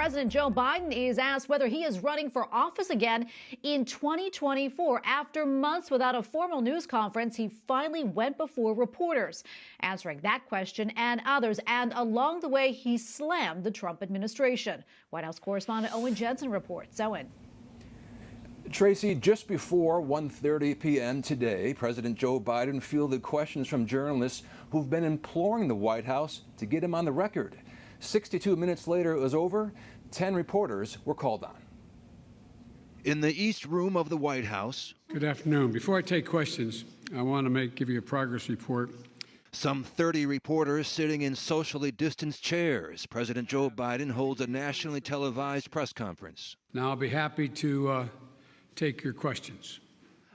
President Joe Biden is asked whether he is running for office again in 2024. After months without a formal news conference, he finally went before reporters, answering that question and others. And along the way, he slammed the Trump administration. White House correspondent Owen Jensen reports. Owen. Tracy, just before 1:30 p.m. today, President Joe Biden fielded questions from journalists who've been imploring the White House to get him on the record. 62 minutes later, it was over. 10 reporters were called on. In the East Room of the White House. Good afternoon. Before I take questions, I want to give you a progress report. Some 30 reporters sitting in socially distanced chairs. President Joe Biden holds a nationally televised press conference. Now I'll be happy to take your questions.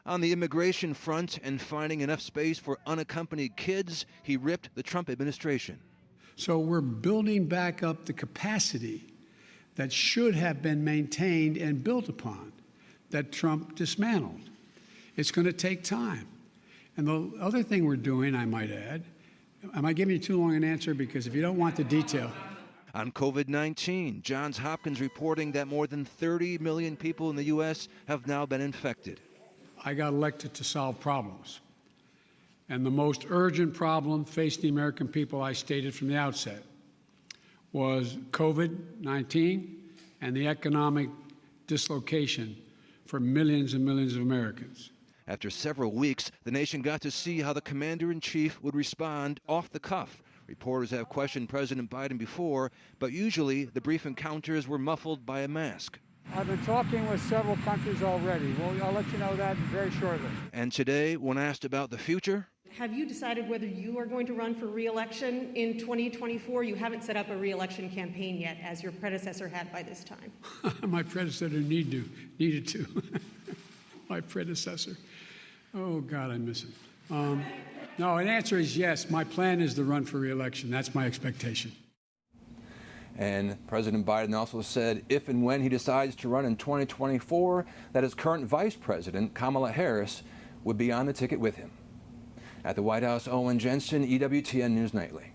On the immigration front and finding enough space for unaccompanied kids, he ripped the Trump administration. So we're building back up the capacity that should have been maintained and built upon, that Trump dismantled. It's going to take time. And the other thing we're doing, I might add, am I giving you too long an answer? Because if you don't want the detail. On COVID-19, Johns Hopkins reporting that more than 30 million people in the U.S. have now been infected. I got elected to solve problems. And the most urgent problem facing the American people, I stated from the outset, was COVID-19 and the economic dislocation for millions and millions of Americans. After several weeks, the nation got to see how the commander-in-chief would respond off the cuff. Reporters have questioned President Biden before, but usually the brief encounters were muffled by a mask. I've been talking with several countries already. Well, I'll let you know that very shortly. And today, when asked about the future, have you decided whether you are going to run for re-election in 2024? You haven't set up a re-election campaign yet, as your predecessor had by this time. My predecessor needed to. My predecessor. Oh, God, I miss him. No, an answer is yes. My plan is to run for re-election. That's my expectation. And President Biden also said if and when he decides to run in 2024, that his current vice president, Kamala Harris, would be on the ticket with him. At the White House, Owen Jensen, EWTN News Nightly.